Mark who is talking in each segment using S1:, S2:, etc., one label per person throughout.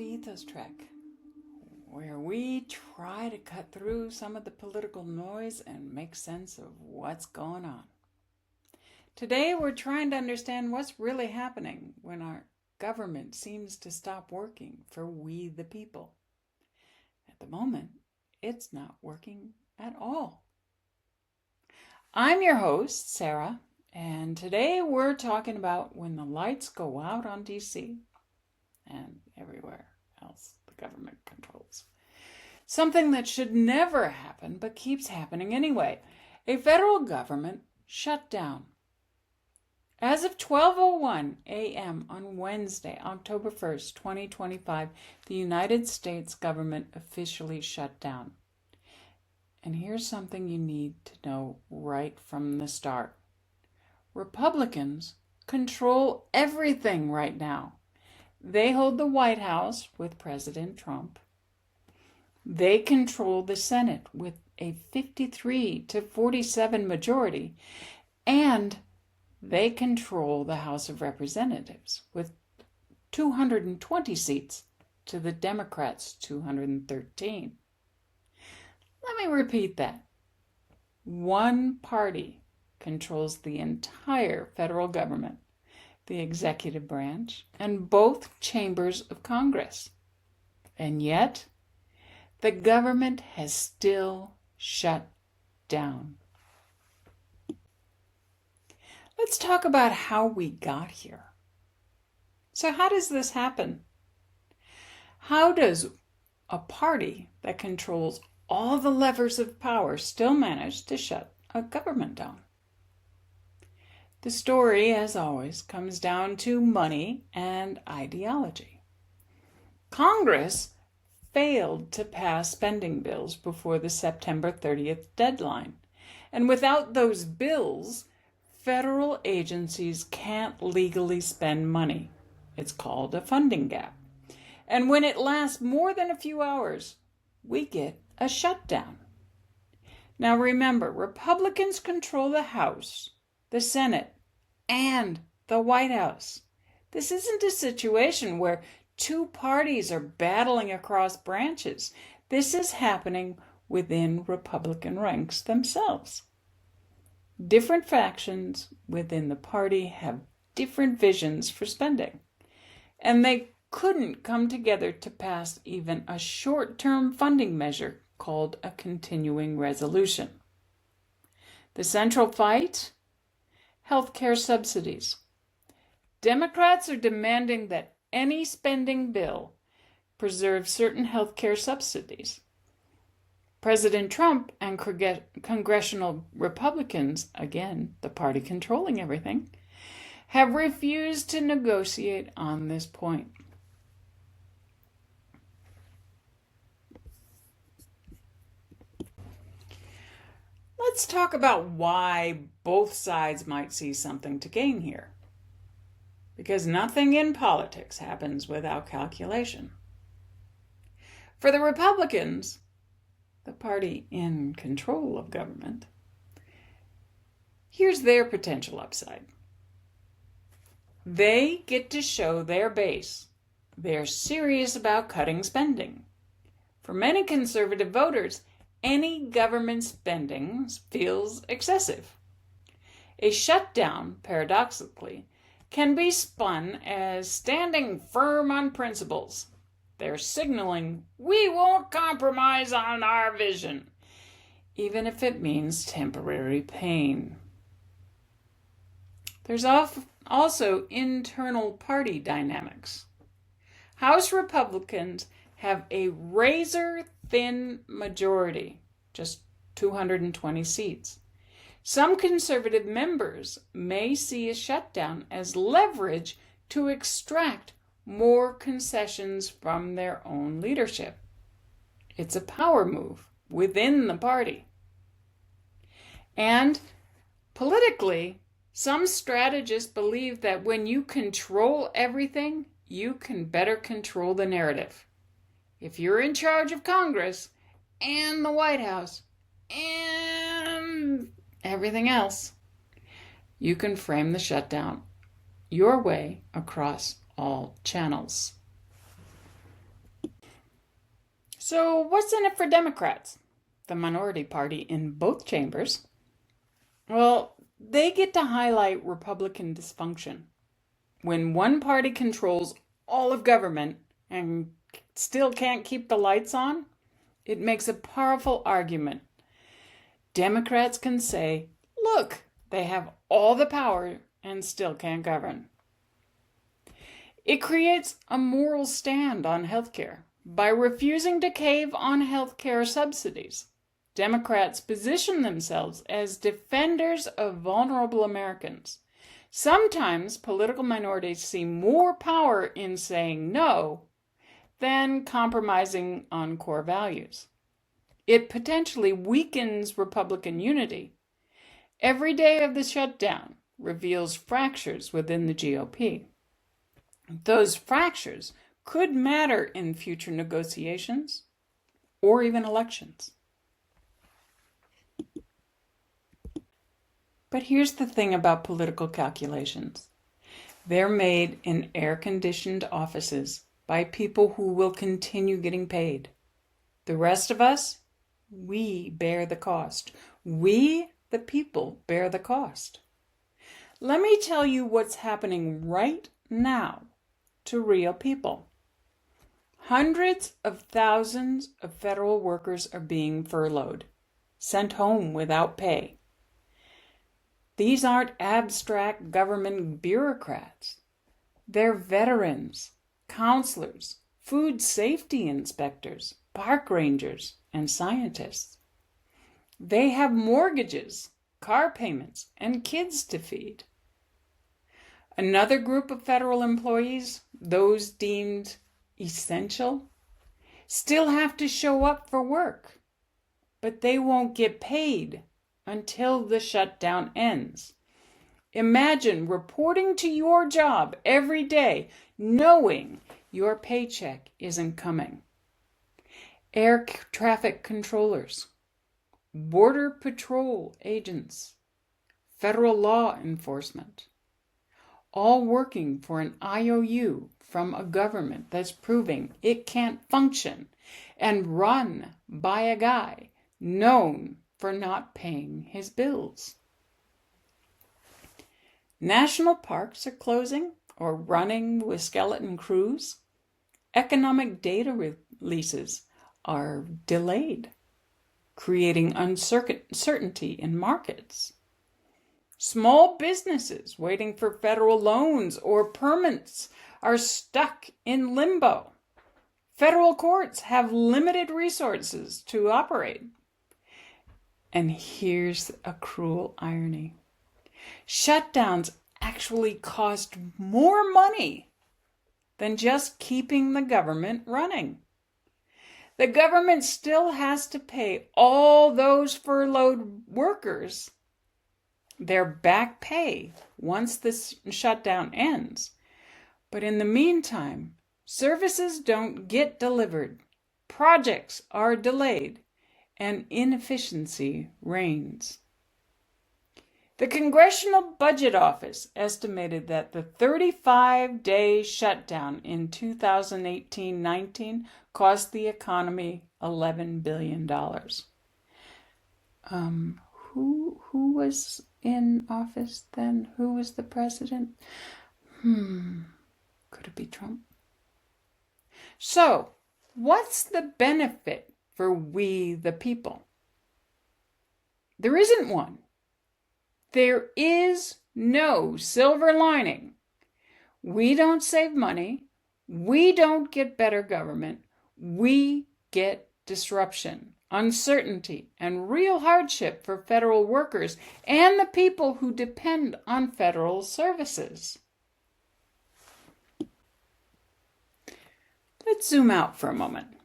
S1: to Ethos Trek, where we try to cut through some of the political noise and make sense of what's going on. Today, we're trying to understand what's really happening when our government seems to stop working for we the people. At the moment, it's not working at all. I'm your host, Sarah, and today we're talking about when the lights go out on DC and everywhere else the government controls. Something that should never happen but keeps happening anyway. A federal government shutdown. As of 12:01 a.m. on Wednesday, October 1st, 2025, the United States government officially shut down. And here's something you need to know right from the start. Republicans control everything right now. They hold the White House with President Trump. They control the Senate with a 53-47 majority. And they control the House of Representatives with 220 seats to the Democrats' 213. Let me repeat that. One party controls the entire federal government, the executive branch, and both chambers of Congress. And yet, the government has still shut down. Let's talk about how we got here. So how does this happen? How does a party that controls all the levers of power still manage to shut a government down? The story, as always, comes down to money and ideology. Congress failed to pass spending bills before the September 30th deadline. And without those bills, federal agencies can't legally spend money. It's called a funding gap. And when it lasts more than a few hours, we get a shutdown. Now remember, Republicans control the House, the Senate, and the White House. This isn't a situation where two parties are battling across branches. This is happening within Republican ranks themselves. Different factions within the party have different visions for spending, and they couldn't come together to pass even a short-term funding measure called a continuing resolution. The central fight? Healthcare subsidies. Democrats are demanding that any spending bill preserve certain healthcare subsidies. President Trump and congressional Republicans, again, the party controlling everything, have refused to negotiate on this point. Let's talk about why both sides might see something to gain here. Because nothing in politics happens without calculation. For the Republicans, the party in control of government, here's their potential upside. They get to show their base they're serious about cutting spending. For many conservative voters, any government spending feels excessive. A shutdown, paradoxically, can be spun as standing firm on principles. They're signaling, we won't compromise on our vision, even if it means temporary pain. There's also internal party dynamics. House Republicans have a razor-thin majority, just 220 seats. Some conservative members may see a shutdown as leverage to extract more concessions from their own leadership. It's a power move within the party. And politically, some strategists believe that when you control everything, you can better control the narrative. If you're in charge of Congress and the White House and everything else, you can frame the shutdown your way across all channels. So what's in it for Democrats, the minority party in both chambers? Well, they get to highlight Republican dysfunction. When one party controls all of government and still can't keep the lights on, it makes a powerful argument. Democrats can say, look, they have all the power and still can't govern. It creates a moral stand on healthcare. By refusing to cave on healthcare subsidies, Democrats position themselves as defenders of vulnerable Americans. Sometimes political minorities see more power in saying no than compromising on core values. It potentially weakens Republican unity. Every day of the shutdown reveals fractures within the GOP. Those fractures could matter in future negotiations or even elections. But here's the thing about political calculations. They're made in air-conditioned offices by people who will continue getting paid. The rest of us, we bear the cost. We, the people, bear the cost. Let me tell you what's happening right now to real people. Hundreds of thousands of federal workers are being furloughed, sent home without pay. These aren't abstract government bureaucrats. They're veterans, counselors, food safety inspectors, park rangers, and scientists. They have mortgages, car payments, and kids to feed. Another group of federal employees, those deemed essential, still have to show up for work, but they won't get paid until the shutdown ends. Imagine reporting to your job every day knowing your paycheck isn't coming. Air traffic controllers, border patrol agents, federal law enforcement, all working for an IOU from a government that's proving it can't function and run by a guy known for not paying his bills. National parks are closing or running with skeleton crews. Economic data releases are delayed, creating uncertainty in markets. Small businesses waiting for federal loans or permits are stuck in limbo. Federal courts have limited resources to operate. And here's a cruel irony. Shutdowns actually cost more money than just keeping the government running. The government still has to pay all those furloughed workers their back pay once this shutdown ends. But in the meantime, services don't get delivered, projects are delayed, and inefficiency reigns. The Congressional Budget Office estimated that the 35-day shutdown in 2018-19 cost the economy $11 billion. Who was in office then? Who was the president? Could it be Trump? So, what's the benefit for we the people? There isn't one. There is no silver lining. We don't save money. We don't get better government. We get disruption, uncertainty, and real hardship for federal workers and the people who depend on federal services. Let's zoom out for a moment.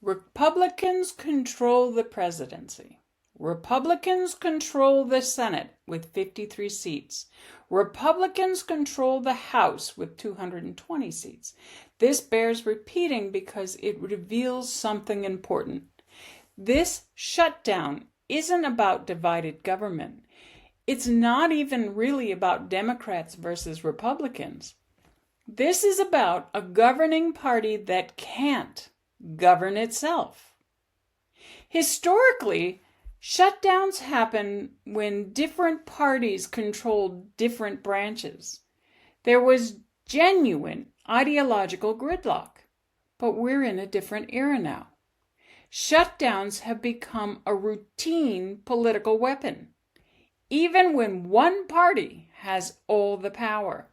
S1: Republicans control the presidency. Republicans control the Senate with 53 seats. Republicans control the House with 220 seats. This bears repeating because it reveals something important. This shutdown isn't about divided government. It's not even really about Democrats versus Republicans. This is about a governing party that can't govern itself. Historically, shutdowns happen when different parties controlled different branches. There was genuine ideological gridlock, but we're in a different era now. Shutdowns have become a routine political weapon, even when one party has all the power.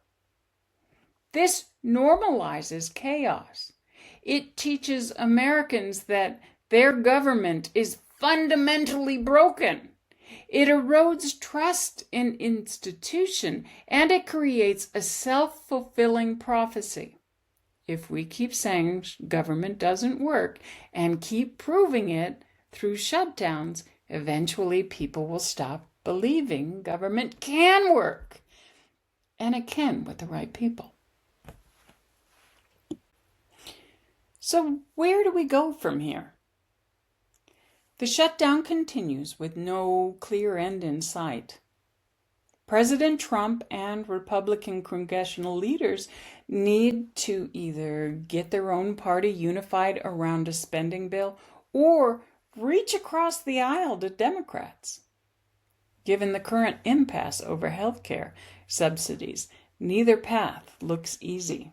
S1: This normalizes chaos. It teaches Americans that their government is fundamentally broken. It erodes trust in institution, and it creates a self-fulfilling prophecy. If we keep saying government doesn't work and keep proving it through shutdowns, eventually people will stop believing government can work. And it can with the right people. So where do we go from here? The shutdown continues with no clear end in sight. President Trump and Republican congressional leaders need to either get their own party unified around a spending bill or reach across the aisle to Democrats. Given the current impasse over health care subsidies, neither path looks easy.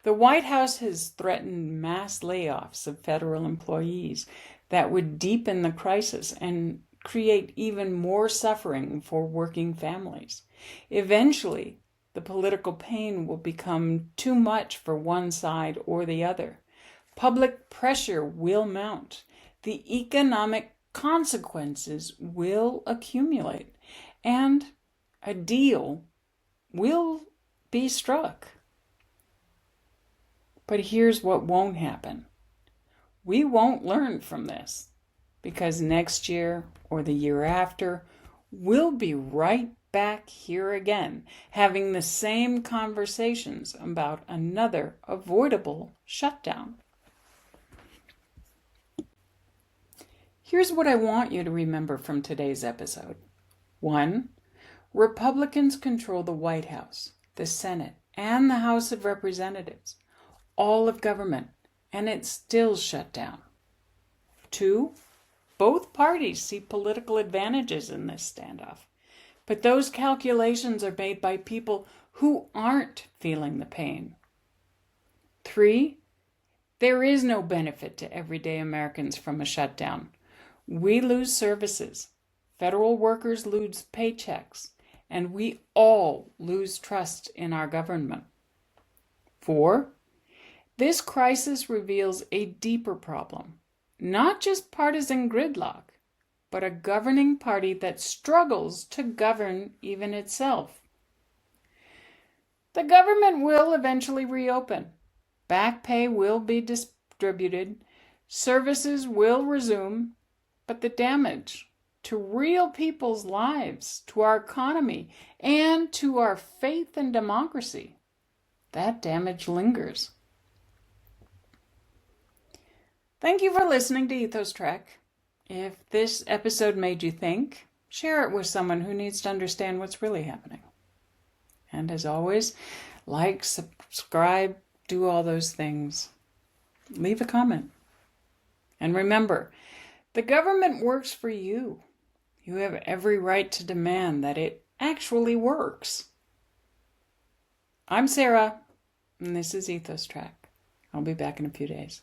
S1: The White House has threatened mass layoffs of federal employees that would deepen the crisis and create even more suffering for working families. Eventually, the political pain will become too much for one side or the other. Public pressure will mount. The economic consequences will accumulate, and a deal will be struck. But here's what won't happen. We won't learn from this, because next year or the year after, we'll be right back here again, having the same conversations about another avoidable shutdown. Here's what I want you to remember from today's episode. 1. Republicans control the White House, the Senate, and the House of Representatives, all of government, and it's still shut down. 2. Both parties see political advantages in this standoff, but those calculations are made by people who aren't feeling the pain. 3. There is no benefit to everyday Americans from a shutdown. We lose services, federal workers lose paychecks, and we all lose trust in our government. 4. This crisis reveals a deeper problem, not just partisan gridlock, but a governing party that struggles to govern even itself. The government will eventually reopen. Back pay will be distributed. Services will resume. But the damage to real people's lives, to our economy, and to our faith in democracy, that damage lingers. Thank you for listening to Ethos Trek. If this episode made you think, share it with someone who needs to understand what's really happening. And as always, like, subscribe, do all those things. Leave a comment. And remember, the government works for you. You have every right to demand that it actually works. I'm Sarah, and this is Ethos Trek. I'll be back in a few days.